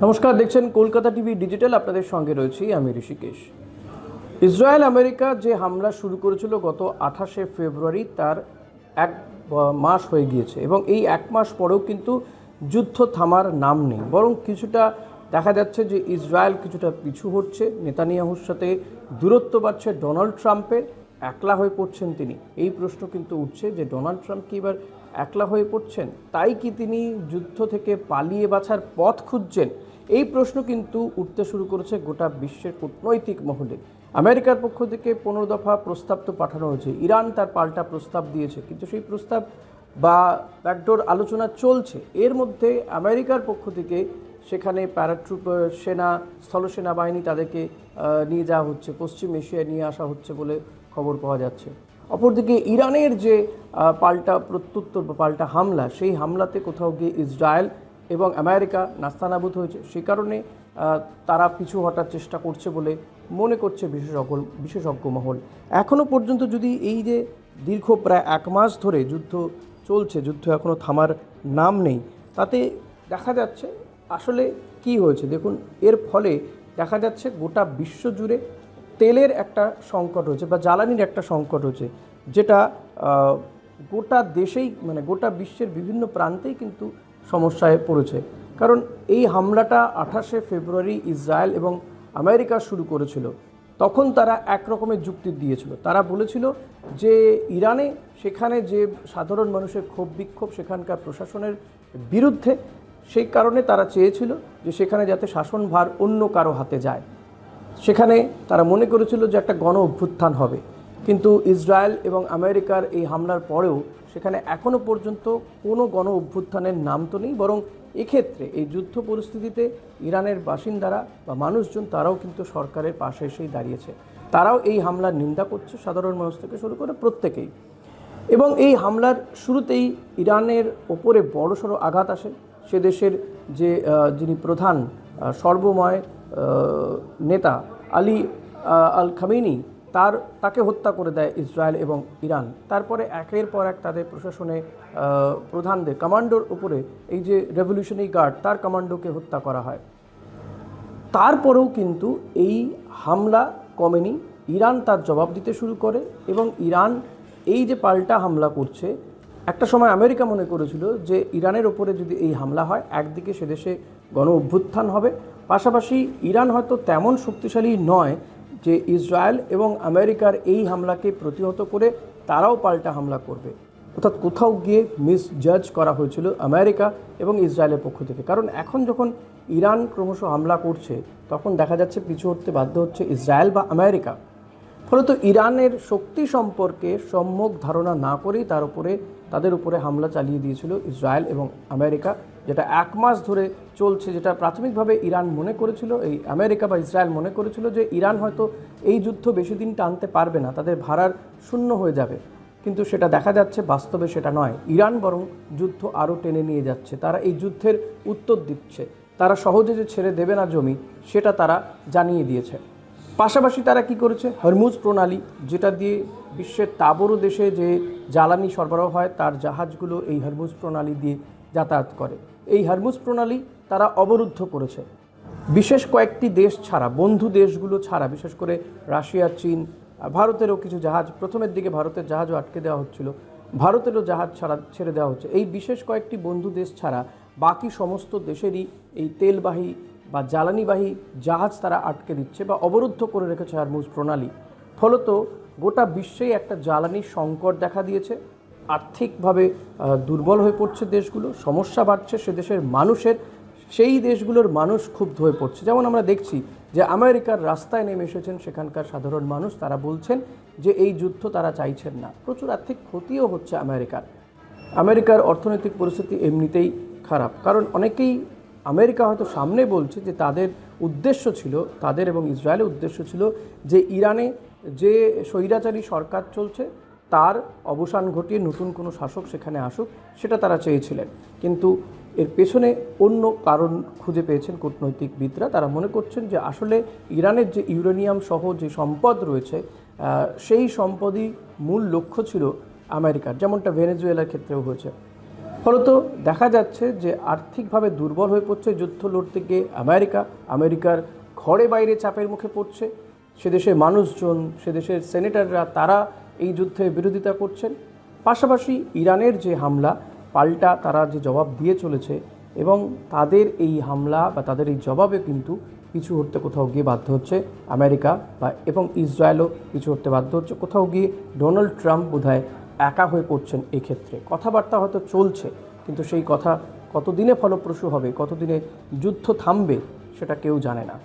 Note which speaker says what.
Speaker 1: নমস্কার, দেখছেন Kolkata TV digital. আপনাদের সঙ্গে রয়েছি আমি ঋষিকেশ। ইসরায়েল আমেরিকা যে হামলা শুরু করেছিল গত 28শে ফেব্রুয়ারি, তার এক মাস হয়ে গিয়েছে এবং এই এক মাস পরেও কিন্তু যুদ্ধ থামার নাম নেই। বরং কিছুটা দেখা যাচ্ছে যে ইসরায়েল কিছুটা পিছু হচ্ছে, নেতানিয়াহুর সাথে দূরত্ব বাড়ছে ডোনাল্ড ট্রাম্পের। একলা হয়ে পড়ছেন তিনি, এই প্রশ্ন কিন্তু উঠছে যে ডোনাল্ড ট্রাম্প কি এবার একলা হয়ে পড়ছেন? তাই কি তিনি যুদ্ধ থেকে পালিয়ে বাঁচার পথ খুঁজছেন? এই প্রশ্ন কিন্তু উঠতে শুরু করেছে গোটা বিশ্বের কূটনৈতিক মহলে। আমেরিকার পক্ষ থেকে 15 দফা প্রস্তাব তো পাঠানো হয়েছে, ইরান তার পাল্টা প্রস্তাব দিয়েছে, কিন্তু সেই প্রস্তাব বা ব্যাকডোর আলোচনা চলছে। এর মধ্যে আমেরিকার পক্ষ থেকে সেখানে প্যারাট্রুপ সেনা, স্থলসেনা বাহিনী তাদেরকে নিয়ে যাওয়া হচ্ছে, পশ্চিম এশিয়ায় নিয়ে আসা হচ্ছে বলে খবর পাওয়া যাচ্ছে। অপরদিকে ইরানের যে পাল্টা প্রত্যুত্তর বা পাল্টা হামলা, সেই হামলাতে কোথাও গিয়ে ইসরায়েল এবং আমেরিকা নাস্তানাবুদ হয়েছে। সেই কারণে তারা পিছু হটার চেষ্টা করছে বলে মনে করছে বিশেষজ্ঞ মহল। এখনও পর্যন্ত যদি এই যে দীর্ঘ প্রায় এক মাস ধরে যুদ্ধ চলছে, যুদ্ধ এখনও থামার নাম নেই, তাতে দেখা যাচ্ছে আসলে কি হয়েছে। দেখুন, এর ফলে দেখা যাচ্ছে গোটা বিশ্ব জুড়ে তেলের একটা সংকট হয়েছে বা জ্বালানির একটা সংকট হয়েছে, যেটা গোটা দেশেই মানে গোটা বিশ্বের বিভিন্ন প্রান্তেই কিন্তু সমস্যায় পড়েছে। কারণ এই হামলাটা 28শে ফেব্রুয়ারি ইসরায়েল এবং আমেরিকা শুরু করেছিল। তখন তারা এক রকমের যুক্তি দিয়েছিল। তারা বলেছিল যে ইরানে সেখানে যে সাধারণ মানুষের ক্ষোভ বিক্ষোভ সেখানকার প্রশাসনের বিরুদ্ধে, সেই কারণে তারা চেয়েছিল যে সেখানে যাতে শাসনভার অন্য কারো হাতে যায়। সেখানে তারা মনে করেছিল যে একটা গণ অভ্যুত্থান হবে। কিন্তু ইসরায়েল এবং আমেরিকার এই হামলার পরেও সেখানে এখনও পর্যন্ত কোনো গণ অভ্যুত্থানের নাম তো নেই। বরং এক্ষেত্রে এই যুদ্ধ পরিস্থিতিতে ইরানের বাসিন্দারা বা মানুষজন তারাও কিন্তু সরকারের পাশে এসেই দাঁড়িয়েছে। তারাও এই হামলার নিন্দা করছে, সাধারণ মানুষ থেকে শুরু করে প্রত্যেকেই। এবং এই হামলার শুরুতেই ইরানের ওপরে বড়সড় আঘাত আসে। সে দেশের যে যিনি প্রধান সর্বময় নেতা আলী আল খামেনি, তাকে হত্যা করে দেয় ইসরায়েল এবং ইরান। তারপরে একের পর এক তাদের প্রশাসনে প্রধানদের, কমান্ডোর উপরে এই যে রেভলিউশনারি গার্ড, তার কমান্ডোকে হত্যা করা হয়। তারপরেও কিন্তু এই হামলা কমেনি। ইরান তার জবাব দিতে শুরু করে এবং ইরান এই যে পাল্টা হামলা করছে, একটা সময় আমেরিকা মনে করেছিল যে ইরানের ওপরে যদি এই হামলা হয়, একদিকে সে দেশে গণ অভ্যুত্থান হবে, পাশাপাশি ইরান হয়তো তেমন শক্তিশালী নয় যে ইসরায়েল এবং আমেরিকার এই হামলাকে প্রতিহত করে তারাও পাল্টা হামলা করবে। অর্থাৎ কোথাও গিয়ে মিসজাজ করা হয়েছিল আমেরিকা এবং ইসরায়েলের পক্ষ থেকে। কারণ এখন যখন ইরান ক্রমশ হামলা করছে, তখন দেখা যাচ্ছে পিছু হটতে বাধ্য হচ্ছে ইসরায়েল বা আমেরিকা। ফলত ইরানের শক্তি সম্পর্কে সম্যক ধারণা না করেই তাদের উপরে হামলা চালিয়ে দিয়েছিল ইসরায়েল এবং আমেরিকা, যেটা এক মাস ধরে চলছে। যেটা প্রাথমিকভাবে ইরান মনে করেছিল, এই আমেরিকা বা ইসরায়েল মনে করেছিল যে ইরান হয়তো এই যুদ্ধ বেশি দিন টানতে পারবে না, তাদের ভাড়ার শূন্য হয়ে যাবে। কিন্তু সেটা দেখা যাচ্ছে বাস্তবে সেটা নয়। ইরান বরং যুদ্ধ আরও টেনে নিয়ে যাচ্ছে। তারা এই যুদ্ধের উত্তর দিচ্ছে, তারা সহজে যে ছেড়ে দেবে না জমি, সেটা তারা জানিয়ে দিয়েছে। পাশাপাশি তারা কি করেছে, হরমুজ প্রণালী, যেটা দিয়ে বিশ্বের তাবড়ো দেশে যে জ্বালানি সরবরাহ হয়, তার জাহাজগুলো এই হরমুজ প্রণালী দিয়ে যাতায়াত করে। এই হরমুজ প্রণালী তারা অবরুদ্ধ করেছে। বিশেষ কয়েকটি দেশ ছাড়া, বন্ধু দেশগুলো ছাড়া, বিশেষ করে রাশিয়া, চীন, ভারতেরও কিছু জাহাজ, প্রথমের দিকে ভারতের জাহাজও আটকে দেওয়া হচ্ছিল, ভারতেরও জাহাজ ছেড়ে দেওয়া হচ্ছে। এই বিশেষ কয়েকটি বন্ধু দেশ ছাড়া বাকি সমস্ত দেশেরই এই তেলবাহী বা জ্বালানিবাহী জাহাজ তারা আটকে দিচ্ছে বা অবরুদ্ধ করে রেখেছে হরমুজ প্রণালী। ফলত গোটা বিশ্বেই একটা জ্বালানি সংকট দেখা দিয়েছে। আর্থিকভাবে দুর্বল হয়ে পড়ছে দেশগুলো, সমস্যা বাড়ছে সে দেশের মানুষের, সেই দেশগুলোর মানুষ ক্ষুব্ধ হয়ে পড়ছে। যেমন আমরা দেখছি যে আমেরিকার রাস্তায় নেমে এসেছেন সেখানকার সাধারণ মানুষ, তারা বলছেন যে এই যুদ্ধ তারা চাইছেন না। প্রচুর আর্থিক ক্ষতিও হচ্ছে আমেরিকার অর্থনৈতিক পরিস্থিতি এমনিতেই খারাপ। কারণ অনেকেই আমেরিকা হয়তো সামনে বলছে যে তাদের উদ্দেশ্য ছিল, তাদের এবং ইসরায়েলের উদ্দেশ্য ছিল যে ইরানে যে স্বৈরাচারী সরকার চলছে তার অবসান ঘটিয়ে নতুন কোনো শাসক সেখানে আসুক, সেটা তারা চেয়েছিলেন। কিন্তু এর পেছনে অন্য কারণ খুঁজে পেয়েছেন কূটনৈতিকবিদরা। তারা মনে করছেন যে আসলে ইরানের যে ইউরেনিয়াম সহ যে সম্পদ রয়েছে, সেই সম্পদই মূল লক্ষ্য ছিল আমেরিকার, যেমনটা ভেনেজুয়েলার ক্ষেত্রেও হয়েছে। ফলত দেখা যাচ্ছে যে আর্থিকভাবে দুর্বল হয়ে পড়ছে যুদ্ধ লড়তে গিয়ে আমেরিকার ঘরে বাইরে চাপের মুখে পড়ছে। সে দেশের মানুষজন, সে দেশের সেনেটররা তারা এই যুদ্ধের বিরোধিতা করছেন। পাশাপাশি ইরানের যে হামলা, পাল্টা তারা যে জবাব দিয়ে চলেছে এবং তাদের এই হামলা বা তাদের এই জবাবে কিন্তু পিছু হটতে কোথাও গিয়ে বাধ্য হচ্ছে আমেরিকা এবং ইসরায়েলও পিছু হটতে বাধ্য হচ্ছে। কোথাও গিয়ে ডোনাল্ড ট্রাম্প বোধহয় একা হয়ে পড়ছেন এক্ষেত্রে। কথাবার্তা হয়তো চলছে, কিন্তু সেই কথা কতদিনে ফলপ্রসূ হবে, কতদিনে যুদ্ধ থামবে, সেটা কেউ জানে না।